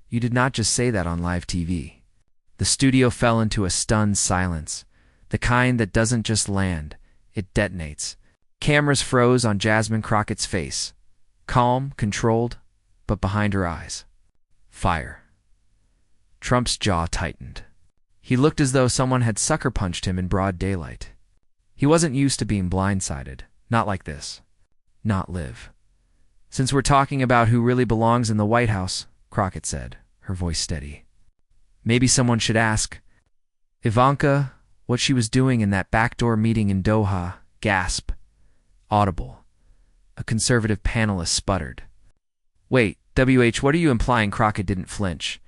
You did not just say that on live TV. The studio fell into a stunned silence, the kind that doesn't just land, it detonates. Cameras froze on Jasmine Crockett's face, calm, controlled, but behind her eyes, fire. Trump's jaw tightened. He looked as though someone had sucker punched him in broad daylight. He wasn't used to being blindsided. Not like this. Not Liv. "Since we're talking about who really belongs in the White House," Crockett said, her voice steady, "maybe someone should ask Ivanka what she was doing in that backdoor meeting in Doha." Gasp. Audible. A conservative panelist sputtered. "Wait, WH, what are you implying?" Crockett didn't flinch.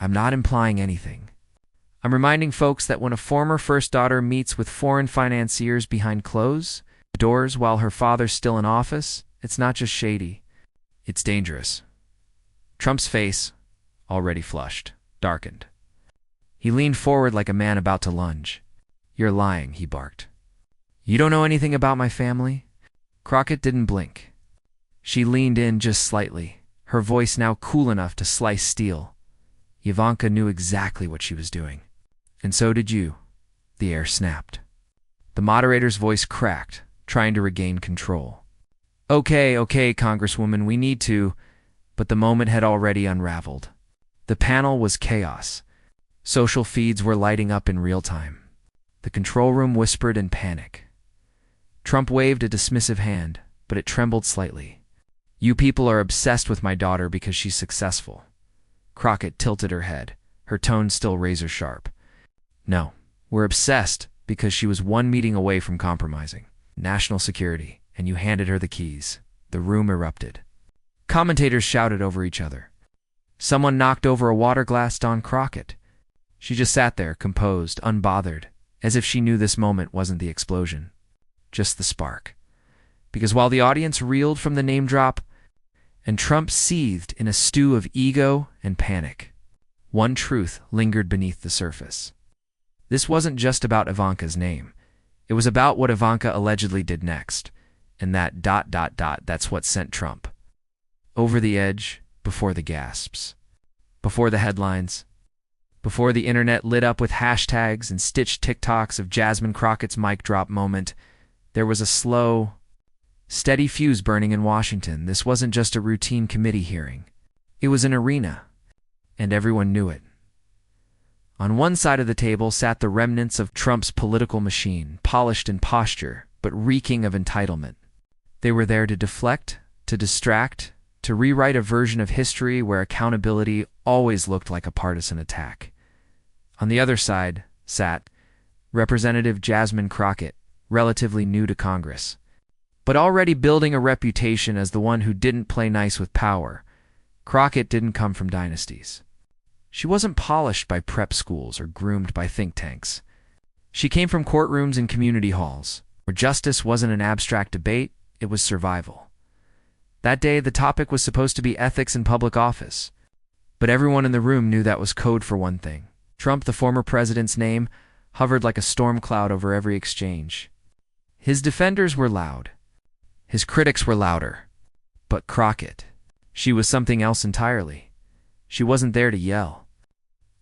"I'm not implying anything. I'm reminding folks that when a former first daughter meets with foreign financiers behind closed doors while her father's still in office, it's not just shady. It's dangerous." Trump's face, already flushed, darkened. He leaned forward like a man about to lunge. "You're lying," he barked. "You don't know anything about my family?" Crockett didn't blink. She leaned in just slightly, her voice now cool enough to slice steel. "Ivanka knew exactly what she was doing. And so did you." The air snapped. The moderator's voice cracked, trying to regain control. Okay, Congresswoman, we need to," but the moment had already unraveled. The panel was chaos. Social feeds were lighting up in real time. The control room whispered in panic. Trump waved a dismissive hand, but it trembled slightly. "You people are obsessed with my daughter because she's successful." Crockett tilted her head, her tone still razor sharp. "No, we're obsessed because she was one meeting away from compromising national security, and you handed her the keys." The room erupted. Commentators shouted over each other. Someone knocked over a water glass on Crockett. She just sat there, composed, unbothered, as if she knew this moment wasn't the explosion, just the spark. Because while the audience reeled from the name drop, and Trump seethed in a stew of ego and panic, one truth lingered beneath the surface. This wasn't just about Ivanka's name. It was about what Ivanka allegedly did next, and that's what sent Trump over the edge, before the gasps, before the headlines, before the internet lit up with hashtags and stitched TikToks of Jasmine Crockett's mic drop moment. There was a slow, steady fuse burning in Washington. This wasn't just a routine committee hearing. It was an arena, and everyone knew it. On one side of the table sat the remnants of Trump's political machine, polished in posture, but reeking of entitlement. They were there to deflect, to distract, to rewrite a version of history where accountability always looked like a partisan attack. On the other side sat Representative Jasmine Crockett, relatively new to Congress, but already building a reputation as the one who didn't play nice with power. Crockett didn't come from dynasties. She wasn't polished by prep schools or groomed by think tanks. She came from courtrooms and community halls, where justice wasn't an abstract debate, it was survival. That day, the topic was supposed to be ethics in public office. But everyone in the room knew that was code for one thing. Trump, the former president's name, hovered like a storm cloud over every exchange. His defenders were loud. His critics were louder. But Crockett, she was something else entirely. She wasn't there to yell.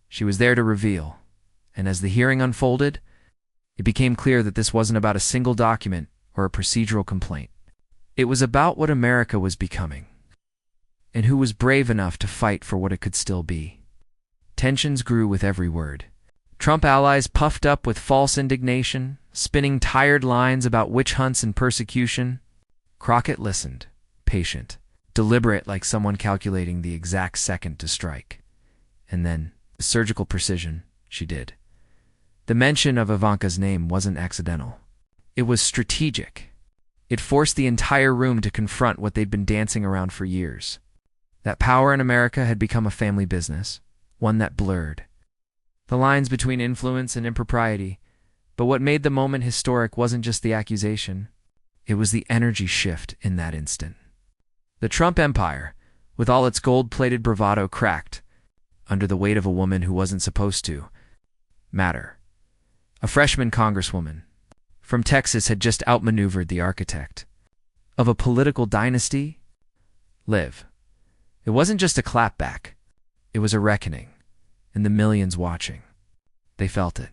She was there to reveal. And as the hearing unfolded, it became clear that this wasn't about a single document or a procedural complaint. It was about what America was becoming, and who was brave enough to fight for what it could still be. Tensions grew with every word. Trump allies puffed up with false indignation, spinning tired lines about witch hunts and persecution. Crockett listened, patient, deliberate, like someone calculating the exact second to strike. And then, with surgical precision, she did. The mention of Ivanka's name wasn't accidental. It was strategic. It forced the entire room to confront what they'd been dancing around for years. That power in America had become a family business, one that blurred the lines between influence and impropriety. But what made the moment historic wasn't just the accusation. It was the energy shift in that instant. The Trump empire, with all its gold-plated bravado, cracked under the weight of a woman who wasn't supposed to matter. A freshman congresswoman from Texas had just outmaneuvered the architect of a political dynasty. Liv. It wasn't just a clapback. It was a reckoning, and the millions watching. They felt it.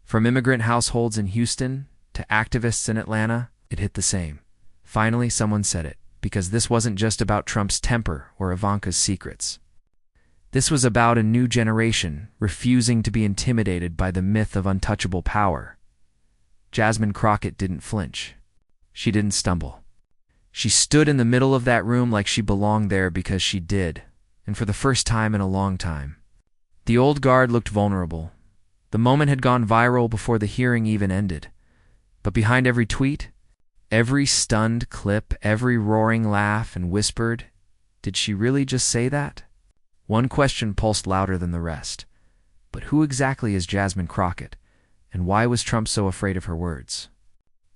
From immigrant households in Houston to activists in Atlanta, it hit the same. Finally, someone said it, because this wasn't just about Trump's temper or Ivanka's secrets. This was about a new generation refusing to be intimidated by the myth of untouchable power. Jasmine Crockett didn't flinch. She didn't stumble. She stood in the middle of that room like she belonged there because she did, and for the first time in a long time. The old guard looked vulnerable. The moment had gone viral before the hearing even ended. But behind every tweet, every stunned clip, every roaring laugh and whispered, "Did she really just say that?" One question pulsed louder than the rest. But who exactly is Jasmine Crockett, and why was Trump so afraid of her words?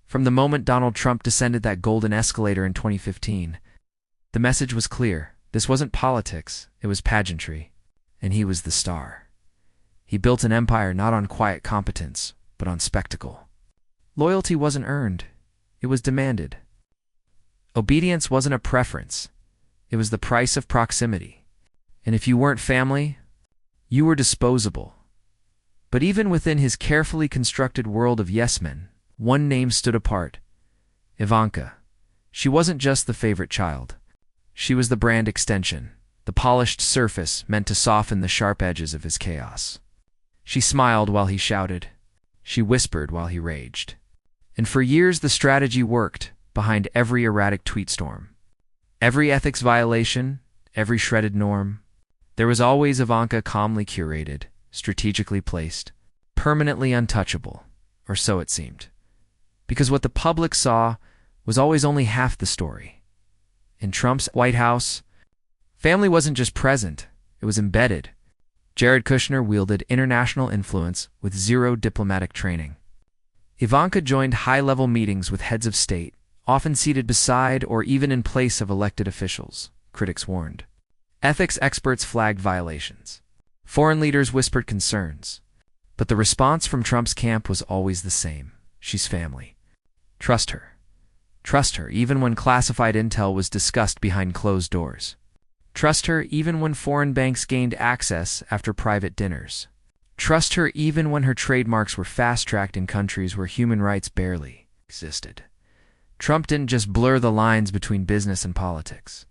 From the moment Donald Trump descended that golden escalator in 2015, the message was clear. This wasn't politics, it was pageantry, and he was the star. He built an empire not on quiet competence, but on spectacle. Loyalty wasn't earned, it was demanded. Obedience wasn't a preference, it was the price of proximity. And if you weren't family, you were disposable. But even within his carefully constructed world of yes-men, one name stood apart: Ivanka. She wasn't just the favorite child. She was the brand extension, the polished surface meant to soften the sharp edges of his chaos. She smiled while he shouted. She whispered while he raged. And for years the strategy worked behind every erratic tweet storm. Every ethics violation, every shredded norm. There was always Ivanka calmly curated, strategically placed, permanently untouchable, or so it seemed. Because what the public saw was always only half the story. In Trump's White House, family wasn't just present, it was embedded. Jared Kushner wielded international influence with zero diplomatic training. Ivanka joined high-level meetings with heads of state, often seated beside or even in place of elected officials, critics warned. Ethics experts flagged violations. Foreign leaders whispered concerns. But the response from Trump's camp was always the same. She's family. Trust her. Trust her even when classified intel was discussed behind closed doors. Trust her even when foreign banks gained access after private dinners. Trust her even when her trademarks were fast-tracked in countries where human rights barely existed. Trump didn't just blur the lines between business and politics.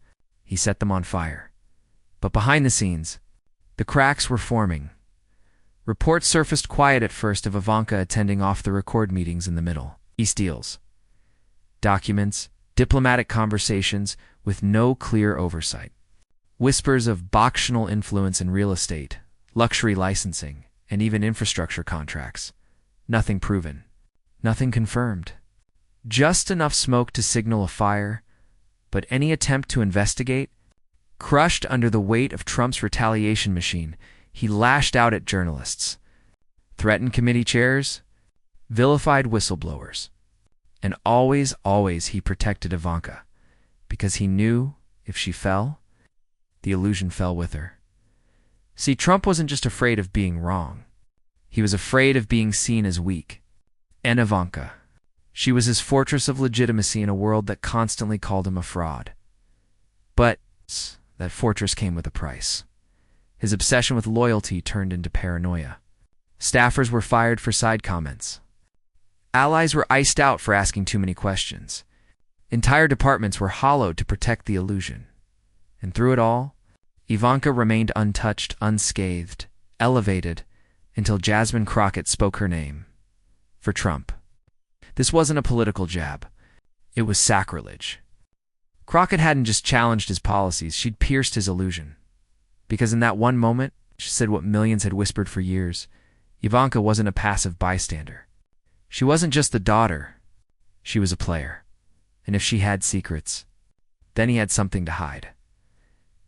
He set them on fire. But behind the scenes, the cracks were forming. Reports surfaced quiet at first of Ivanka attending off-the-record meetings in the Middle East deals. Documents, diplomatic conversations with no clear oversight. Whispers of boxtional influence in real estate, luxury licensing, and even infrastructure contracts. Nothing proven. Nothing confirmed. Just enough smoke to signal a fire, but any attempt to investigate? Crushed under the weight of Trump's retaliation machine, he lashed out at journalists, threatened committee chairs, vilified whistleblowers. And always he protected Ivanka, because he knew if she fell, the illusion fell with her. See, Trump wasn't just afraid of being wrong. He was afraid of being seen as weak. And Ivanka. She was his fortress of legitimacy in a world that constantly called him a fraud. But that fortress came with a price. His obsession with loyalty turned into paranoia. Staffers were fired for side comments. Allies were iced out for asking too many questions. Entire departments were hollowed to protect the illusion. And through it all, Ivanka remained untouched, unscathed, elevated, until Jasmine Crockett spoke her name. For Trump. This wasn't a political jab. It was sacrilege. Crockett hadn't just challenged his policies, she'd pierced his illusion. Because in that one moment, she said what millions had whispered for years, Ivanka wasn't a passive bystander. She wasn't just the daughter, she was a player. And if she had secrets, then he had something to hide.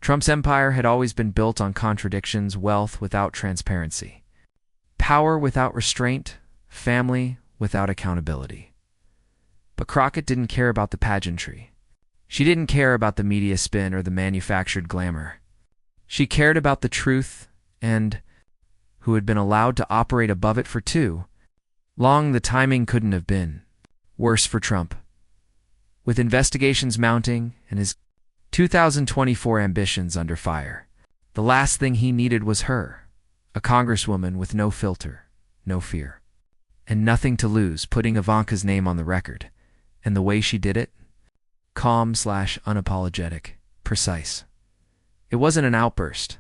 Trump's empire had always been built on contradictions, wealth without transparency, power without restraint, family without accountability. But Crockett didn't care about the pageantry. She didn't care about the media spin or the manufactured glamour. She cared about the truth and who had been allowed to operate above it for too long. The timing couldn't have been worse for Trump. With investigations mounting and his 2024 ambitions under fire, The last thing he needed was her, a congresswoman with no filter, no fear, and nothing to lose, putting Ivanka's name on the record. And the way she did it? Calm/unapologetic, precise. It wasn't an outburst.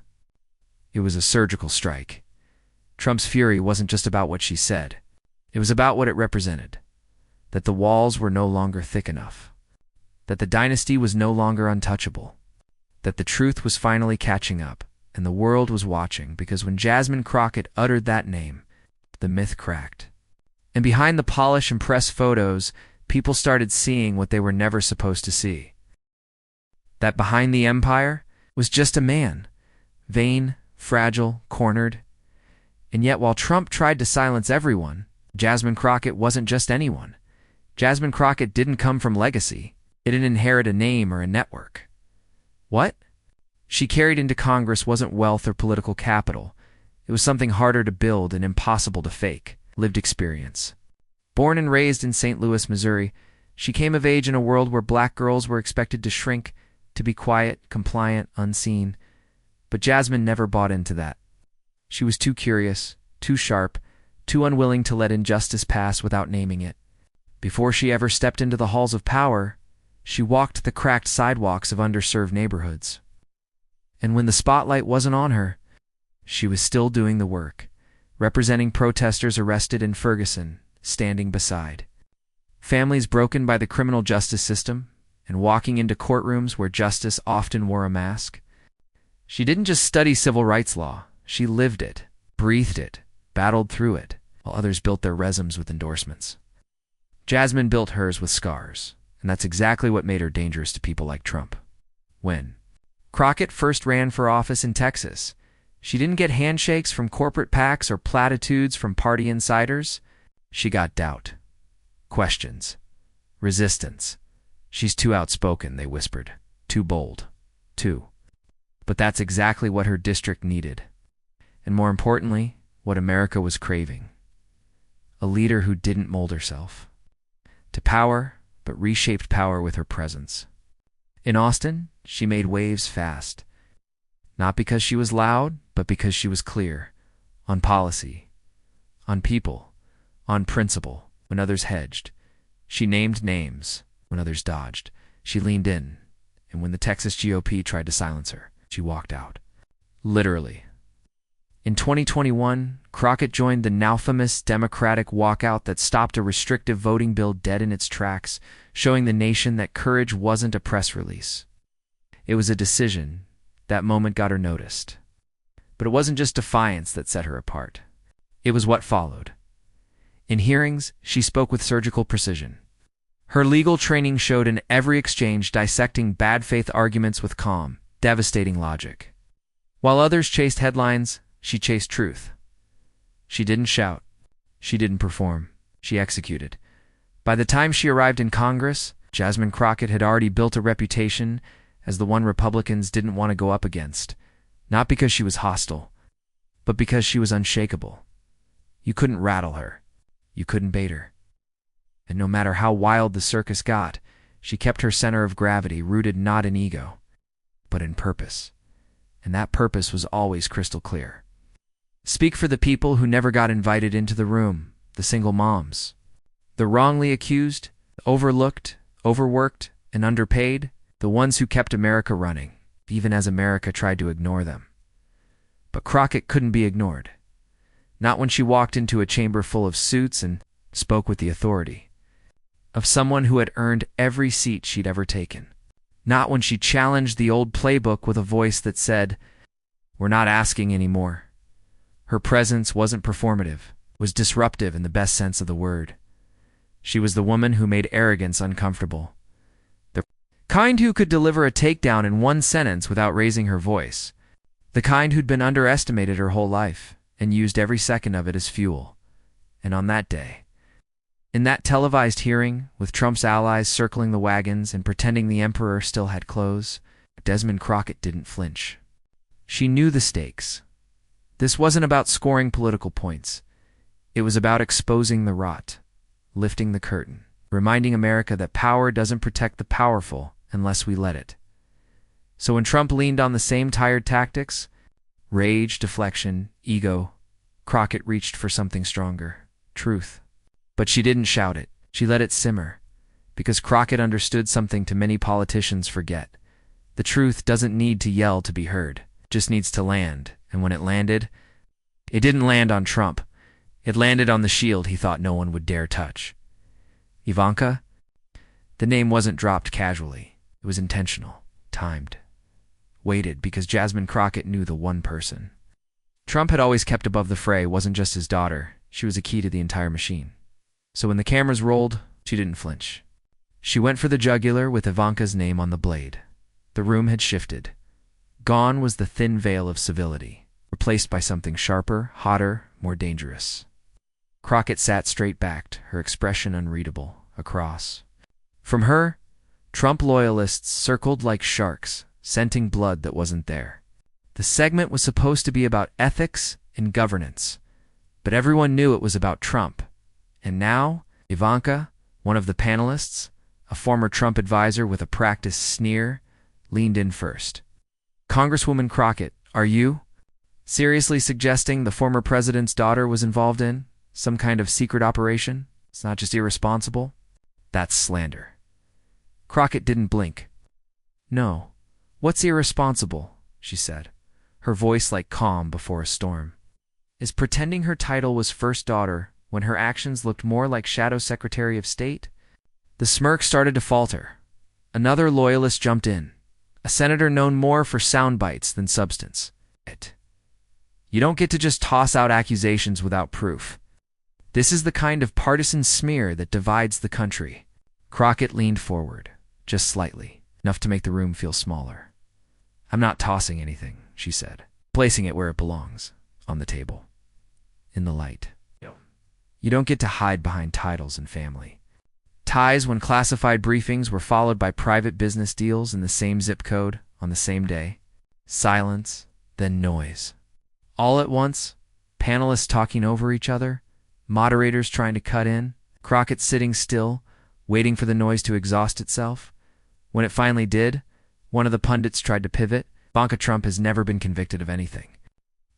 It was a surgical strike. Trump's fury wasn't just about what she said. It was about what it represented. That the walls were no longer thick enough. That the dynasty was no longer untouchable. That the truth was finally catching up, and the world was watching, because when Jasmine Crockett uttered that name, the myth cracked. And behind the polish and press photos, people started seeing what they were never supposed to see. That behind the empire was just a man, vain, fragile, cornered. And yet while Trump tried to silence everyone, Jasmine Crockett wasn't just anyone. Jasmine Crockett didn't come from legacy. It didn't inherit a name or a network. What she carried into Congress wasn't wealth or political capital. It was something harder to build and impossible to fake: lived experience. Born and raised in St. Louis, Missouri, she came of age in a world where black girls were expected to shrink, to be quiet, compliant, unseen. But Jasmine never bought into that. She was too curious, too sharp, too unwilling to let injustice pass without naming it. Before she ever stepped into the halls of power, she walked the cracked sidewalks of underserved neighborhoods. And when the spotlight wasn't on her, she was still doing the work, representing protesters arrested in Ferguson, standing beside families broken by the criminal justice system, and walking into courtrooms where justice often wore a mask. She didn't just study civil rights law. She lived it, breathed it, battled through it, while others built their resumes with endorsements. Jasmine built hers with scars, and that's exactly what made her dangerous to people like Trump. When Crockett first ran for office in Texas, she didn't get handshakes from corporate PACs or platitudes from party insiders. She got doubt, questions, resistance. She's too outspoken, they whispered. Too bold. Too. But that's exactly what her district needed. And more importantly, what America was craving. A leader who didn't mold herself to power, but reshaped power with her presence. In Austin, she made waves fast. Not because she was loud, but because she was clear. On policy. On people. On principle. When others hedged. She named names. When others dodged. She leaned in. And when the Texas GOP tried to silence her, she walked out. Literally. In 2021, Crockett joined the now famous Democratic walkout that stopped a restrictive voting bill dead in its tracks, showing the nation that courage wasn't a press release. It was a decision. That moment got her noticed. But it wasn't just defiance that set her apart. It was what followed. In hearings, she spoke with surgical precision. Her legal training showed in every exchange, dissecting bad faith arguments with calm, devastating logic. While others chased headlines, she chased truth. She didn't shout. She didn't perform. She executed. By the time she arrived in Congress, Jasmine Crockett had already built a reputation as the one Republicans didn't want to go up against, not because she was hostile, but because she was unshakable. You couldn't rattle her. You couldn't bait her. And no matter how wild the circus got, she kept her center of gravity rooted not in ego, but in purpose. And that purpose was always crystal clear. Speak for the people who never got invited into the room, the single moms, the wrongly accused, the overlooked, overworked, and underpaid, the ones who kept America running, even as America tried to ignore them. But Crockett couldn't be ignored. Not when she walked into a chamber full of suits and spoke with the authority of someone who had earned every seat she'd ever taken. Not when she challenged the old playbook with a voice that said, "We're not asking anymore." Her presence wasn't performative, was disruptive in the best sense of the word. She was the woman who made arrogance uncomfortable. The kind who could deliver a takedown in one sentence without raising her voice. The kind who'd been underestimated her whole life and used every second of it as fuel. And on that day, in that televised hearing, with Trump's allies circling the wagons and pretending the emperor still had clothes, Jasmine Crockett didn't flinch. She knew the stakes. This wasn't about scoring political points. It was about exposing the rot, lifting the curtain, reminding America that power doesn't protect the powerful unless we let it. So when Trump leaned on the same tired tactics, Rage, deflection, ego. Crockett reached for something stronger. Truth. But she didn't shout it. She let it simmer. Because Crockett understood something too many politicians forget. The truth doesn't need to yell to be heard. It just needs to land. And when it landed, it didn't land on Trump. It landed on the shield he thought no one would dare touch. Ivanka? The name wasn't dropped casually. It was intentional, timed, weighted, because Jasmine Crockett knew the one person Trump had always kept above the fray wasn't just his daughter. She was a key to the entire machine. So when the cameras rolled, she didn't flinch. She went for the jugular with Ivanka's name on the blade. The room had shifted. Gone was the thin veil of civility, replaced by something sharper, hotter, more dangerous. Crockett sat straight-backed, her expression unreadable, across. From her, Trump loyalists circled like sharks, scenting blood that wasn't there. The segment was supposed to be about ethics and governance, but everyone knew it was about Trump. And now, Ivanka, one of the panelists, a former Trump advisor with a practiced sneer, leaned in first. Congresswoman Crockett, are you seriously suggesting the former president's daughter was involved in some kind of secret operation? It's not just irresponsible? That's slander. Crockett didn't blink. No. What's irresponsible? She said, her voice like calm before a storm. Is pretending her title was first daughter when her actions looked more like shadow secretary of state? The smirk started to falter. Another loyalist jumped in, a senator known more for sound bites than substance. You don't get to just toss out accusations without proof. This is the kind of partisan smear that divides the country. Crockett leaned forward, just slightly, enough to make the room feel smaller. I'm not tossing anything, she said, placing it where it belongs, on the table, in the light. You don't get to hide behind titles and family. Ties when classified briefings were followed by private business deals in the same zip code on the same day. Silence, then noise. All at once, panelists talking over each other, moderators trying to cut in, Crockett sitting still, waiting for the noise to exhaust itself. When it finally did, one of the pundits tried to pivot. Ivanka Trump has never been convicted of anything.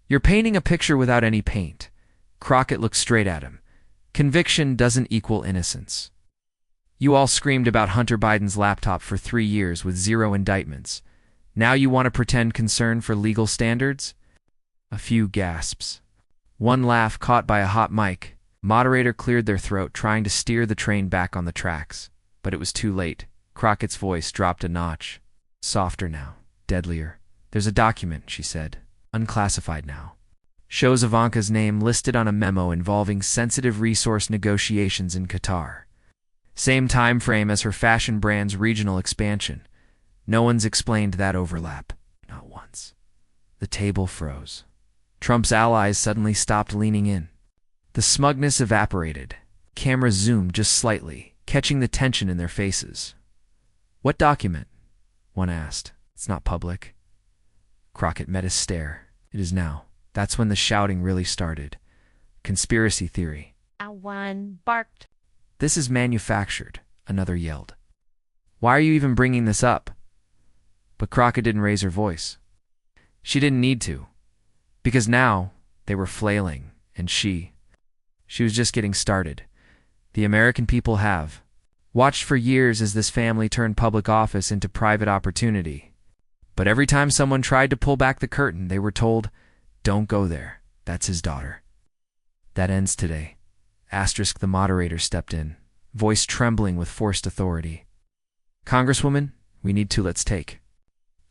You're painting a picture without any paint. Crockett looked straight at him. Conviction doesn't equal innocence. You all screamed about Hunter Biden's laptop for 3 years with 0 indictments. Now you want to pretend concern for legal standards? A few gasps. One laugh caught by a hot mic. Moderator cleared their throat, trying to steer the train back on the tracks. But it was too late. Crockett's voice dropped a notch. Softer now. Deadlier. There's a document, she said. Unclassified now. Shows Ivanka's name listed on a memo involving sensitive resource negotiations in Qatar. Same time frame as her fashion brand's regional expansion. No one's explained that overlap. Not once. The table froze. Trump's allies suddenly stopped leaning in. The smugness evaporated. Camera zoomed just slightly, catching the tension in their faces. What document? One asked. It's not public. Crockett met his stare. It is now. That's when the shouting really started. Conspiracy theory. One barked. This is manufactured, another yelled. Why are you even bringing this up? But Crockett didn't raise her voice. She didn't need to. Because now, they were flailing, and she was just getting started. The American people have watched for years as this family turned public office into private opportunity. But every time someone tried to pull back the curtain, they were told, don't go there. That's his daughter. That ends today. Asterisk, the moderator stepped in, voice trembling with forced authority. Congresswoman, we need to let's take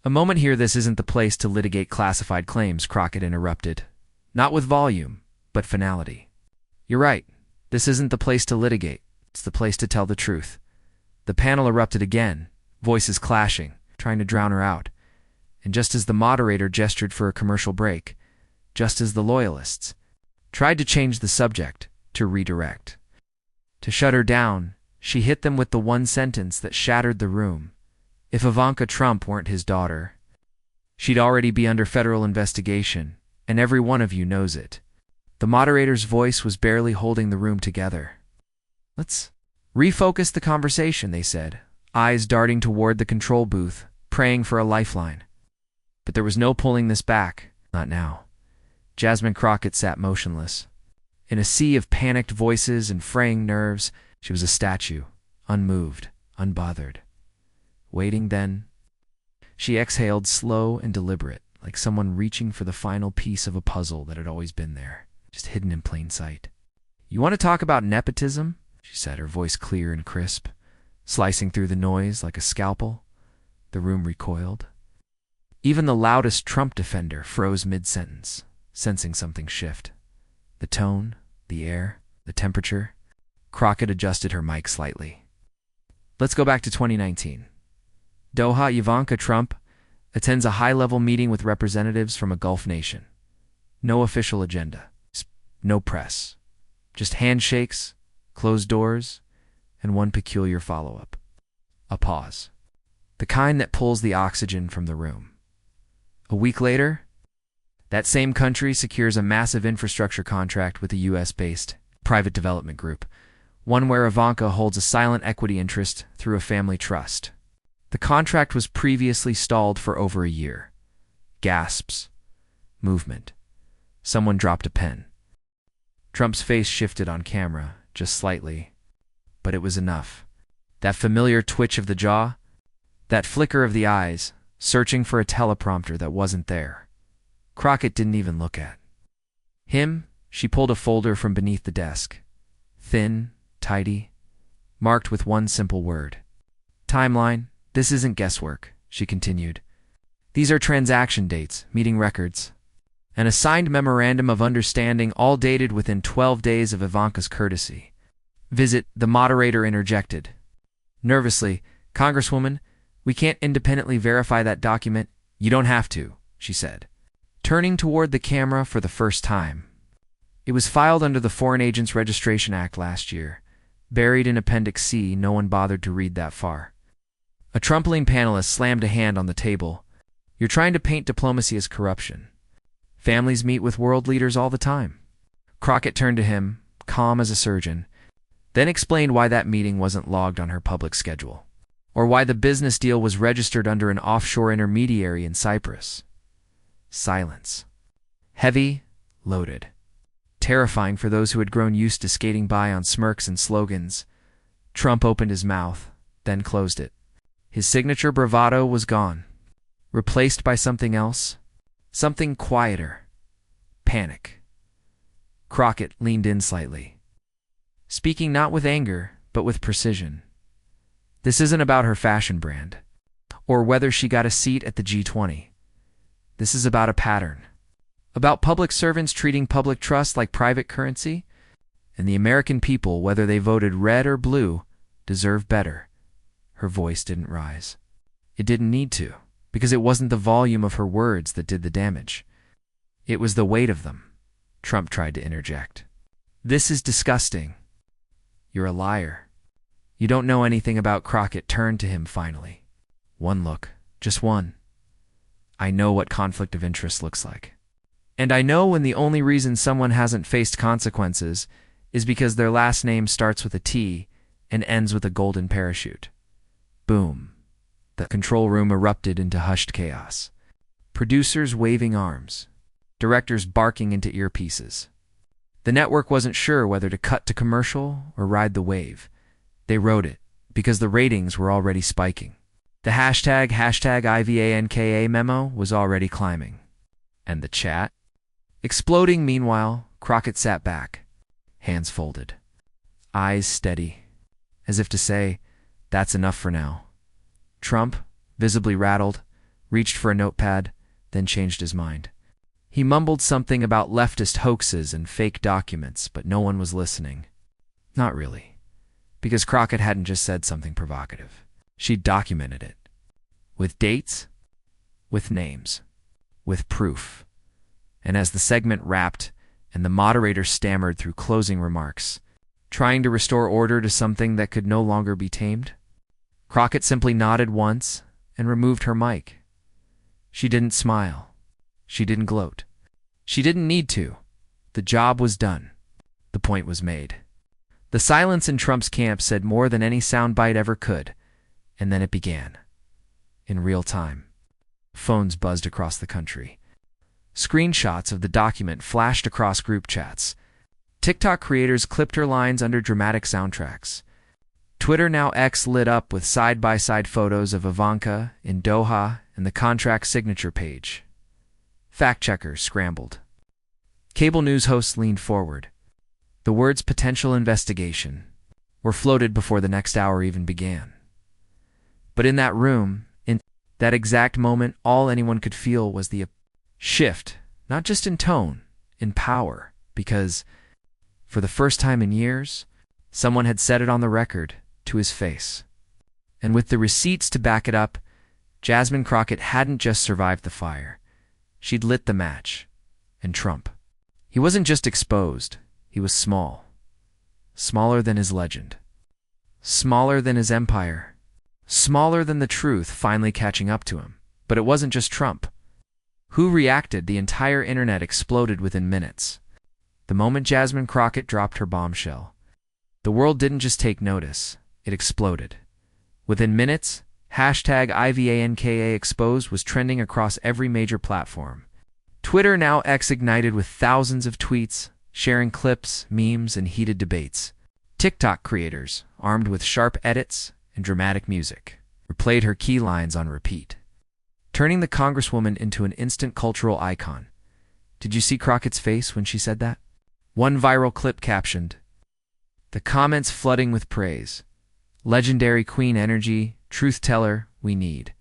a moment here. This isn't the place to litigate classified claims, Crockett interrupted. Not with volume, but finality. You're right. This isn't the place to litigate. It's the place to tell the truth. The panel erupted again, voices clashing, trying to drown her out. And just as the moderator gestured for a commercial break, just as the loyalists tried to change the subject, to redirect, to shut her down, she hit them with the one sentence that shattered the room. If Ivanka Trump weren't his daughter, she'd already be under federal investigation, and every one of you knows it. The moderator's voice was barely holding the room together. Let's refocus the conversation, they said, eyes darting toward the control booth, praying for a lifeline. But there was no pulling this back. Not now. Jasmine Crockett sat motionless. In a sea of panicked voices and fraying nerves, she was a statue, unmoved, unbothered. Waiting then, she exhaled slow and deliberate, like someone reaching for the final piece of a puzzle that had always been there, just hidden in plain sight. "You want to talk about nepotism?" she said, her voice clear and crisp, slicing through the noise like a scalpel. The room recoiled. Even the loudest Trump defender froze mid-sentence, sensing something shift. The tone, the air, the temperature. Crockett adjusted her mic slightly. "Let's go back to 2019. Doha, Ivanka Trump attends a high-level meeting with representatives from a Gulf nation. No official agenda. No press. Just handshakes, closed doors, and one peculiar follow-up. A pause. The kind that pulls the oxygen from the room. A week later, that same country secures a massive infrastructure contract with a U.S.-based private development group, one where Ivanka holds a silent equity interest through a family trust. The contract was previously stalled for over a year. Gasps. Movement. Someone dropped a pen. Trump's face shifted on camera, just slightly. But it was enough. That familiar twitch of the jaw, that flicker of the eyes, searching for a teleprompter that wasn't there. Crockett didn't even look at him. She pulled a folder from beneath the desk. Thin, tidy, marked with one simple word. "Timeline. This isn't guesswork," she continued. "These are transaction dates, meeting records, and a signed memorandum of understanding, all dated within 12 days of Ivanka's courtesy." The moderator interjected. Nervously, "Congresswoman, we can't independently verify that document." "You don't have to," she said, turning toward the camera for the first time. "It was filed under the Foreign Agents Registration Act last year. Buried in Appendix C, no one bothered to read that far." A Trump-lean panelist slammed a hand on the table. "You're trying to paint diplomacy as corruption. Families meet with world leaders all the time." Crockett turned to him, calm as a surgeon, then explained why that meeting wasn't logged on her public schedule, or why the business deal was registered under an offshore intermediary in Cyprus. Silence. Heavy, loaded. Terrifying for those who had grown used to skating by on smirks and slogans. Trump opened his mouth, then closed it. His signature bravado was gone, replaced by something else, something quieter. Panic. Crockett leaned in slightly, speaking not with anger, but with precision. This isn't about her fashion brand, or whether she got a seat at the G20. This is about a pattern. About public servants treating public trust like private currency, and the American people, whether they voted red or blue, deserve better. Her voice didn't rise. It didn't need to, because it wasn't the volume of her words that did the damage. It was the weight of them. Trump tried to interject. "This is disgusting. You're a liar. You don't know anything about." Crockett turned to him finally. "One look, just one. I know what conflict of interest looks like. And I know when the only reason someone hasn't faced consequences is because their last name starts with a T and ends with a golden parachute." Boom. The control room erupted into hushed chaos. Producers waving arms. Directors barking into earpieces. The network wasn't sure whether to cut to commercial or ride the wave. They rode it, because the ratings were already spiking. The hashtag IVANKA memo was already climbing. And the chat? Exploding. Meanwhile, Crockett sat back, hands folded, eyes steady, as if to say, "That's enough for now." Trump, visibly rattled, reached for a notepad, then changed his mind. He mumbled something about leftist hoaxes and fake documents, but no one was listening. Not really, because Crockett hadn't just said something provocative. She'd documented it. With dates, with names, with proof. And as the segment wrapped and the moderator stammered through closing remarks, trying to restore order to something that could no longer be tamed, Crockett simply nodded once and removed her mic. She didn't smile. She didn't gloat. She didn't need to. The job was done. The point was made. The silence in Trump's camp said more than any soundbite ever could, and then it began. In real time. Phones buzzed across the country. Screenshots of the document flashed across group chats. TikTok creators clipped her lines under dramatic soundtracks. Twitter, now X, lit up with side-by-side photos of Ivanka in Doha and the contract signature page. Fact-checkers scrambled. Cable news hosts leaned forward. The words "potential investigation" were floated before the next hour even began. But in that room, in that exact moment, all anyone could feel was the shift, not just in tone, in power, because, for the first time in years, someone had said it on the record, to his face. And with the receipts to back it up, Jasmine Crockett hadn't just survived the fire. She'd lit the match. And Trump. He wasn't just exposed, he was small. Smaller than his legend. Smaller than his empire. Smaller than the truth finally catching up to him. But it wasn't just Trump. Who reacted? The entire internet exploded within minutes. The moment Jasmine Crockett dropped her bombshell, the world didn't just take notice, it exploded. Within minutes, hashtag IVANKA exposed was trending across every major platform. Twitter, now X, ignited with thousands of tweets, sharing clips, memes, and heated debates. TikTok creators, armed with sharp edits and dramatic music, replayed her key lines on repeat, turning the Congresswoman into an instant cultural icon. Did you see Crockett's face when she said that? One viral clip captioned, "The comments flooding with praise. Legendary queen energy, truth teller, we need.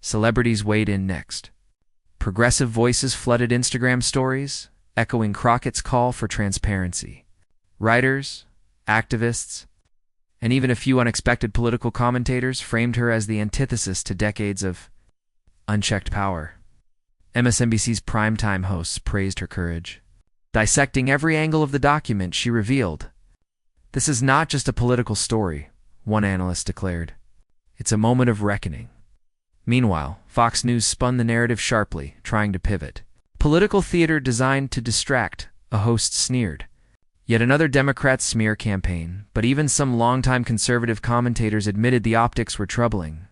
Celebrities weighed in next." Progressive voices flooded Instagram stories, echoing Crockett's call for transparency. Writers, activists, and even a few unexpected political commentators framed her as the antithesis to decades of unchecked power. MSNBC's primetime hosts praised her courage. Dissecting every angle of the document, she revealed, "This is not just a political story," one analyst declared. "It's a moment of reckoning." Meanwhile, Fox News spun the narrative sharply, trying to pivot. "Political theater designed to distract," a host sneered. Yet another Democrat smear campaign, but even some longtime conservative commentators admitted the optics were troubling.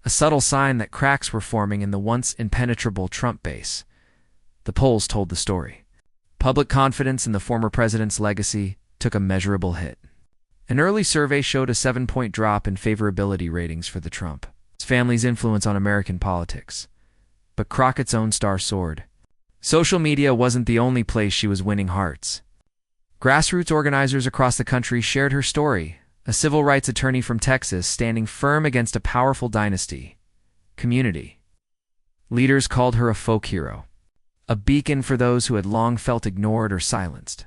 A subtle sign that cracks were forming in the once impenetrable Trump base. The polls told the story. Public confidence in the former president's legacy took a measurable hit. An early survey showed a 7-point drop in favorability ratings for the Trump family's influence on American politics. But Crockett's own star soared. Social media wasn't the only place she was winning hearts. Grassroots organizers across the country shared her story, a civil rights attorney from Texas standing firm against a powerful dynasty. Community. Leaders called her a folk hero, a beacon for those who had long felt ignored or silenced.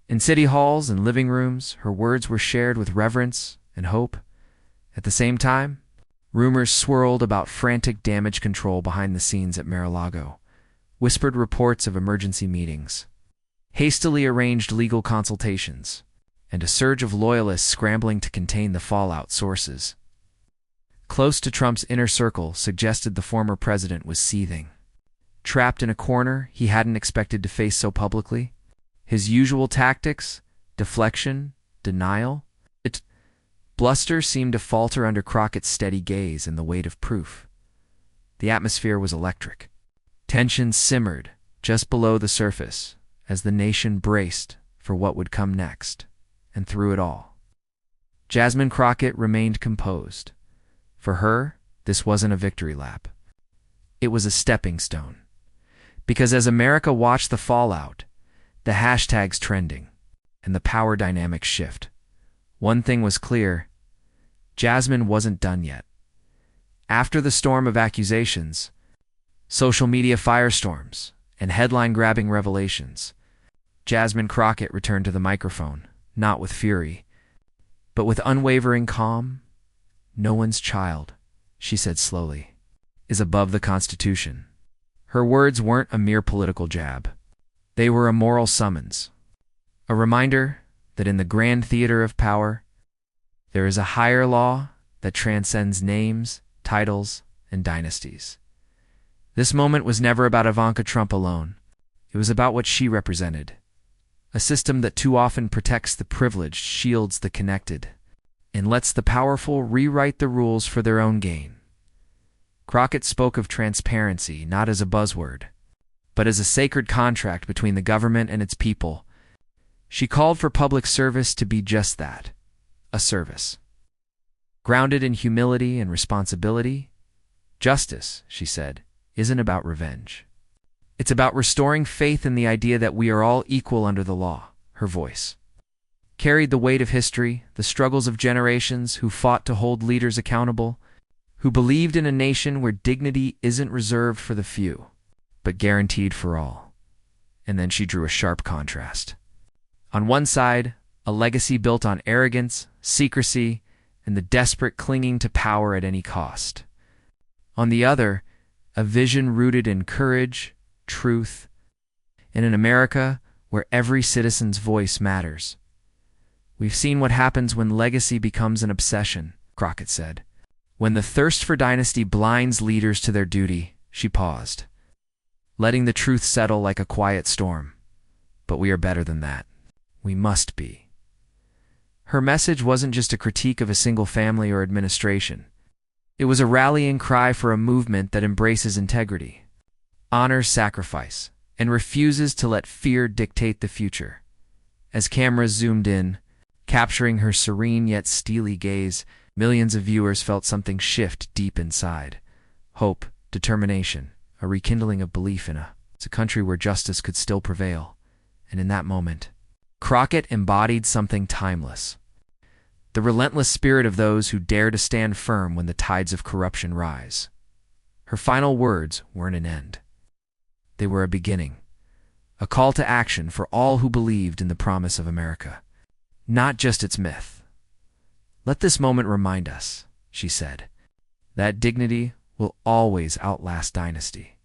In city halls and living rooms, her words were shared with reverence and hope. At the same time, rumors swirled about frantic damage control behind the scenes at Mar-a-Lago, whispered reports of emergency meetings, hastily arranged legal consultations, and a surge of loyalists scrambling to contain the fallout sources. Close to Trump's inner circle suggested the former president was seething. Trapped in a corner he hadn't expected to face so publicly. His usual tactics, deflection, denial, bluster seemed to falter under Crockett's steady gaze and the weight of proof. The atmosphere was electric. Tension simmered just below the surface as the nation braced for what would come next. And through it all, Jasmine Crockett remained composed. For her, this wasn't a victory lap. It was a stepping stone. Because as America watched the fallout, the hashtags trending, and the power dynamics shift, one thing was clear: Jasmine wasn't done yet. After the storm of accusations, social media firestorms, and headline-grabbing revelations, Jasmine Crockett returned to the microphone, not with fury, but with unwavering calm. "No one's child," she said slowly, "is above the Constitution." Her words weren't a mere political jab. They were a moral summons, a reminder that in the grand theater of power, there is a higher law that transcends names, titles, and dynasties. This moment was never about Ivanka Trump alone. It was about what she represented. A system that too often protects the privileged, shields the connected, and lets the powerful rewrite the rules for their own gain. Crockett spoke of transparency not as a buzzword, but as a sacred contract between the government and its people. She called for public service to be just that, a service. Grounded in humility and responsibility, justice, she said, isn't about revenge. It's about restoring faith in the idea that we are all equal under the law. Her voice carried the weight of history, the struggles of generations who fought to hold leaders accountable, who believed in a nation where dignity isn't reserved for the few, but guaranteed for all. And then she drew a sharp contrast. On one side, a legacy built on arrogance, secrecy, and the desperate clinging to power at any cost. On the other, a vision rooted in courage, truth, and an America where every citizen's voice matters. We've seen what happens when legacy becomes an obsession, Crockett said. When the thirst for dynasty blinds leaders to their duty, she paused, letting the truth settle like a quiet storm. But we are better than that. We must be. Her message wasn't just a critique of a single family or administration. It was a rallying cry for a movement that embraces integrity, honors sacrifice, and refuses to let fear dictate the future. As cameras zoomed in, capturing her serene yet steely gaze, millions of viewers felt something shift deep inside. Hope, determination, a rekindling of belief in a country where justice could still prevail. And in that moment, Crockett embodied something timeless. The relentless spirit of those who dare to stand firm when the tides of corruption rise. Her final words weren't an end. They were a beginning, a call to action for all who believed in the promise of America, not just its myth. Let this moment remind us, she said, that dignity will always outlast dynasty.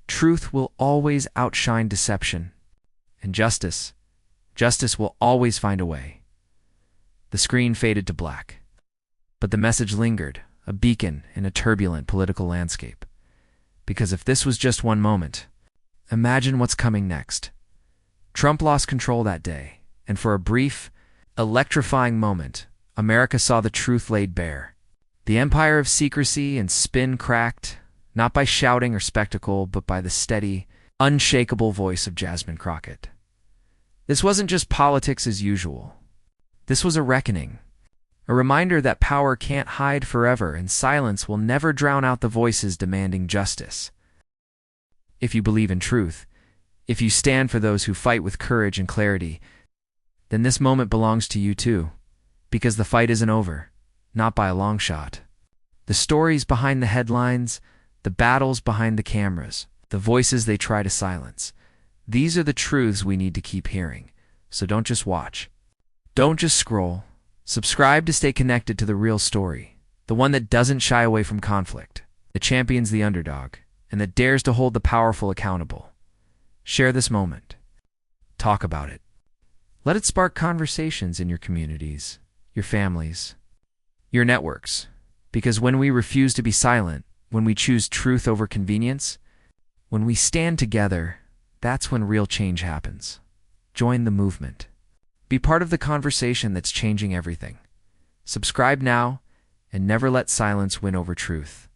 Truth will always outshine deception, and justice will always find a way. The screen faded to black, but the message lingered, a beacon in a turbulent political landscape. Because if this was just one moment, imagine what's coming next. Trump lost control that day, and for a brief, electrifying moment, America saw the truth laid bare. The empire of secrecy and spin cracked, not by shouting or spectacle, but by the steady, unshakable voice of Jasmine Crockett. This wasn't just politics as usual. This was a reckoning, a reminder that power can't hide forever and silence will never drown out the voices demanding justice. If you believe in truth, if you stand for those who fight with courage and clarity, then this moment belongs to you too, because the fight isn't over, not by a long shot. The stories behind the headlines, the battles behind the cameras, the voices they try to silence, these are the truths we need to keep hearing. So don't just watch. Don't just scroll. Subscribe to stay connected to the real story, the one that doesn't shy away from conflict, that champions the underdog, and that dares to hold the powerful accountable. Share this moment. Talk about it. Let it spark conversations in your communities, your families, your networks. Because when we refuse to be silent, when we choose truth over convenience, when we stand together, that's when real change happens. Join the movement. Be part of the conversation that's changing everything. Subscribe now and never let silence win over truth.